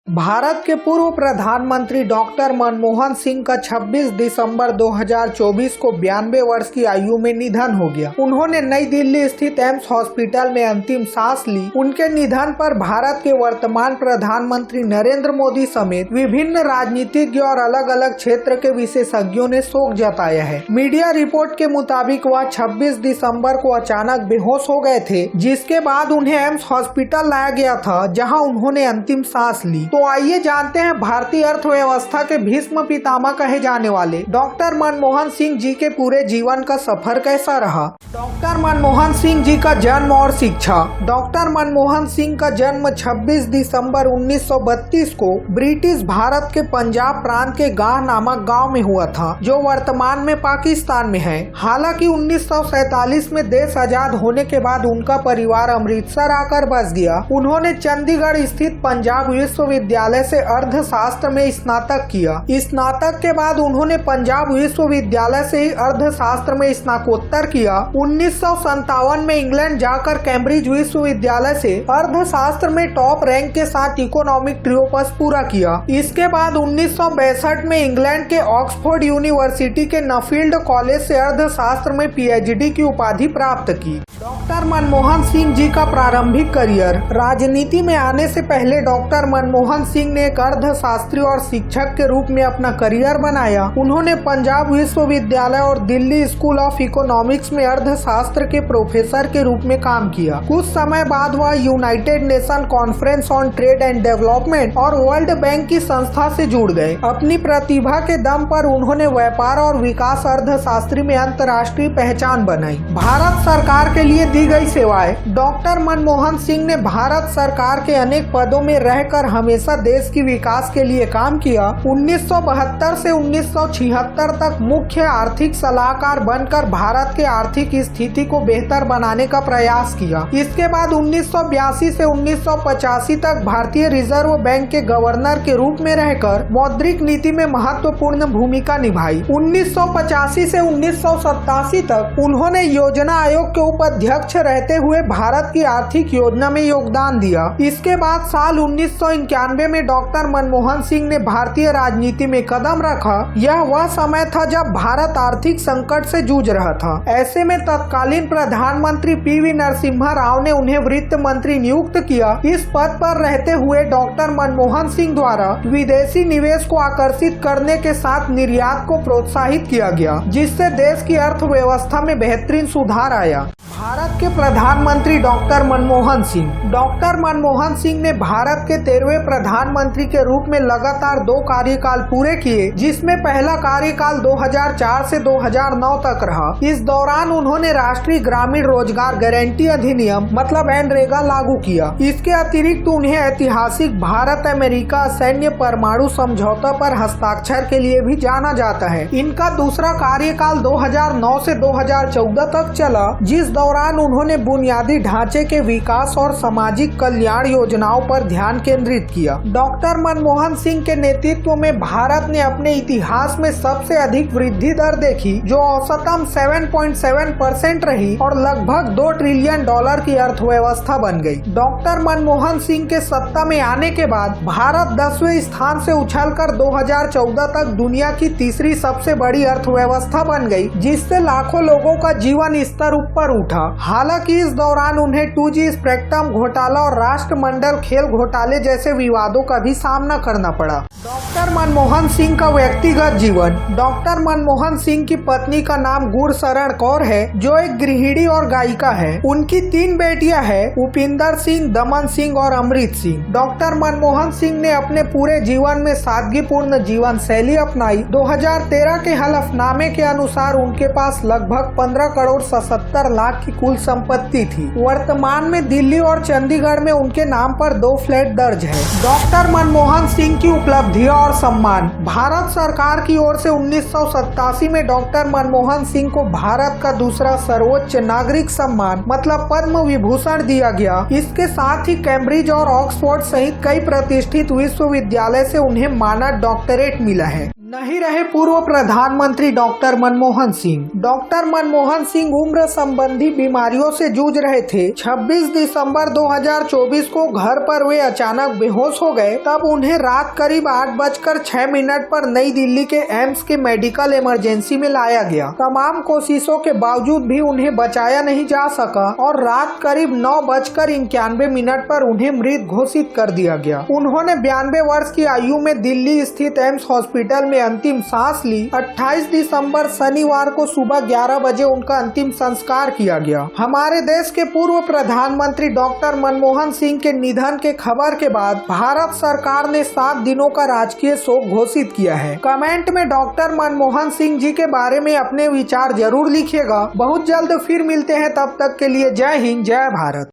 भारत के पूर्व प्रधानमंत्री डॉक्टर मनमोहन सिंह का 26 दिसंबर 2024 को 92 वर्ष की आयु में निधन हो गया। उन्होंने नई दिल्ली स्थित एम्स हॉस्पिटल में अंतिम सांस ली। उनके निधन पर भारत के वर्तमान प्रधानमंत्री नरेंद्र मोदी समेत विभिन्न राजनीतिज्ञ और अलग अलग क्षेत्र के विशेषज्ञों ने शोक जताया है। मीडिया रिपोर्ट के मुताबिक वह 26 दिसंबर को अचानक बेहोश हो गए थे, जिसके बाद उन्हें एम्स हॉस्पिटल लाया गया था, जहां उन्होंने अंतिम सांस ली। तो आइए जानते हैं भारतीय अर्थव्यवस्था के भीष्म पितामह कहे जाने वाले डॉक्टर मनमोहन सिंह जी के पूरे जीवन का सफर कैसा रहा। डॉक्टर मनमोहन सिंह जी का जन्म और शिक्षा। डॉक्टर मनमोहन सिंह का जन्म 26 दिसंबर 1932 को ब्रिटिश भारत के पंजाब प्रांत के गाह नामक गांव में हुआ था, जो वर्तमान में पाकिस्तान में है। हालांकि 1947 में देश आजाद होने के बाद उनका परिवार अमृतसर आकर बस गया। उन्होंने चंडीगढ़ स्थित पंजाब विश्वविद्यालय से अर्थशास्त्र में स्नातक किया। स्नातक के बाद उन्होंने पंजाब विश्वविद्यालय से ही अर्थशास्त्र में स्नातकोत्तर किया। 1957 में इंग्लैंड जाकर कैम्ब्रिज विश्वविद्यालय से अर्थशास्त्र में टॉप रैंक के साथ इकोनॉमिक ट्रियोपस पूरा किया। इसके बाद 1962 में इंग्लैंड के ऑक्सफोर्ड यूनिवर्सिटी के नफील्ड कॉलेज से अर्थशास्त्र में पीएचडी की उपाधि प्राप्त की। डॉक्टर मनमोहन सिंह जी का प्रारंभिक करियर। राजनीति में आने से पहले डॉक्टर मनमोहन सिंह ने एक अर्थशास्त्री और शिक्षक के रूप में अपना करियर बनाया। उन्होंने पंजाब विश्वविद्यालय और दिल्ली स्कूल ऑफ इकोनॉमिक्स में अर्थशास्त्र के प्रोफेसर के रूप में काम किया। कुछ समय बाद वह United nation conference on trade and development और वर्ल्ड बैंक की संस्था से जुड़ गए। अपनी प्रतिभा के दम पर उन्होंने व्यापार और विकास अर्थशास्त्री में अंतर्राष्ट्रीय पहचान बनाई। भारत सरकार के लिए दी गई सेवाएं। डॉक्टर मनमोहन सिंह ने भारत सरकार के अनेक पदों में रहकर हमेशा देश की विकास के लिए काम किया। 1972 से 1976 तक मुख्य आर्थिक सलाहकार बनकर भारत के आर्थिक स्थिति को बेहतर बनाने का प्रयास किया। इसके बाद 1982 से 1985 तक भारतीय रिजर्व बैंक के गवर्नर के रूप में रहकर मौद्रिक नीति में महत्वपूर्ण भूमिका निभाई। 1985 से 1987 तक उन्होंने योजना आयोग के उपाध्यक्ष रहते हुए भारत की आर्थिक योजना में योगदान दिया। इसके बाद साल 1991 में डॉक्टर मनमोहन सिंह ने भारतीय राजनीति में कदम रखा। यह वह समय था जब भारत आर्थिक संकट से जूझ रहा था। ऐसे में तत्कालीन प्रधानमंत्री पीवी नरसिम्हा राव ने उन्हें वित्त मंत्री नियुक्त किया। इस पद पर रहते हुए डॉक्टर मनमोहन सिंह द्वारा विदेशी निवेश को आकर्षित करने के साथ निर्यात को प्रोत्साहित किया गया, जिससे देश की अर्थव्यवस्था में बेहतरीन सुधार आया। भारत के प्रधानमंत्री डॉक्टर मनमोहन सिंह। डॉक्टर मनमोहन सिंह ने भारत के 13वें प्रधानमंत्री के रूप में लगातार 2 कार्यकाल पूरे किए, जिसमें पहला कार्यकाल 2004 से 2009 तक रहा। इस दौरान उन्होंने राष्ट्रीय ग्रामीण रोजगार गारंटी अधिनियम मतलब एनरेगा लागू किया। इसके अतिरिक्त उन्हें ऐतिहासिक भारत अमेरिका सैन्य परमाणु समझौता पर हस्ताक्षर के लिए भी जाना जाता है। इनका दूसरा कार्यकाल 2009 से 2014 तक चला, जिस दौरान उन्होंने बुनियादी ढांचे के विकास और सामाजिक कल्याण योजनाओं पर ध्यान केंद्रित किया। डॉक्टर मनमोहन सिंह के नेतृत्व में भारत ने अपने इतिहास में सबसे अधिक वृद्धि दर देखी, जो औसतन 7.7% रही और लगभग $2 ट्रिलियन की अर्थव्यवस्था बन गई। डॉक्टर मनमोहन सिंह के सत्ता में आने के बाद भारत 10वें स्थान से उछलकर 2014 तक दुनिया की तीसरी सबसे बड़ी अर्थव्यवस्था बन गई, जिससे लाखों लोगों का जीवन स्तर ऊपर उठा। हालांकि इस दौरान उन्हें 2G स्पेक्ट्रम घोटाला और राष्ट्रमंडल खेल घोटाले जैसे विवादों का भी सामना करना पड़ा। डॉक्टर मनमोहन सिंह का व्यक्तिगत जीवन। डॉक्टर मनमोहन सिंह की पत्नी का नाम गुरशरण कौर है, जो एक गृहिणी और गायिका है। उनकी 3 बेटियां हैं, उपिंदर सिंह, दमन सिंह और अमृत सिंह। डॉक्टर मनमोहन सिंह ने अपने पूरे जीवन में सादगीपूर्ण जीवन शैली अपनाई। 2013 के हलफनामे के अनुसार उनके पास लगभग 15 करोड़ 77 लाख की कुल संपत्ति थी। वर्तमान में दिल्ली और चंडीगढ़ में उनके नाम पर 2 फ्लैट दर्ज है। डॉक्टर मनमोहन सिंह की उपलब्धियां और सम्मान। भारत सरकार की ओर से 1987 में डॉक्टर मनमोहन सिंह को भारत का दूसरा सर्वोच्च नागरिक सम्मान मतलब पद्म विभूषण दिया गया। इसके साथ ही कैम्ब्रिज और ऑक्सफोर्ड सहित कई प्रतिष्ठित विश्वविद्यालय से उन्हें मानद डॉक्टरेट मिला है। नहीं रहे पूर्व प्रधानमंत्री डॉक्टर मनमोहन सिंह। डॉक्टर मनमोहन सिंह उम्र संबंधी बीमारियों से जूझ रहे थे। 26 दिसंबर 2024 को घर पर वे अचानक बेहोश हो गए। तब उन्हें रात करीब 8:06 पर नई दिल्ली के एम्स के मेडिकल इमरजेंसी में लाया गया। तमाम कोशिशों के बावजूद भी उन्हें बचाया नहीं जा सका और रात करीब 9:91 पर उन्हें मृत घोषित कर दिया गया। उन्होंने 92 वर्ष की आयु में दिल्ली स्थित एम्स हॉस्पिटल में अंतिम सांस ली। 28 दिसंबर शनिवार को सुबह 11 बजे उनका अंतिम संस्कार किया गया। हमारे देश के पूर्व प्रधानमंत्री डॉक्टर मनमोहन सिंह के निधन के खबर के बाद भारत सरकार ने 7 दिनों का राजकीय शोक घोषित किया है। कमेंट में डॉक्टर मनमोहन सिंह जी के बारे में अपने विचार जरूर लिखिएगा। बहुत जल्द फिर मिलते हैं, तब तक के लिए जय हिंद, जय भारत।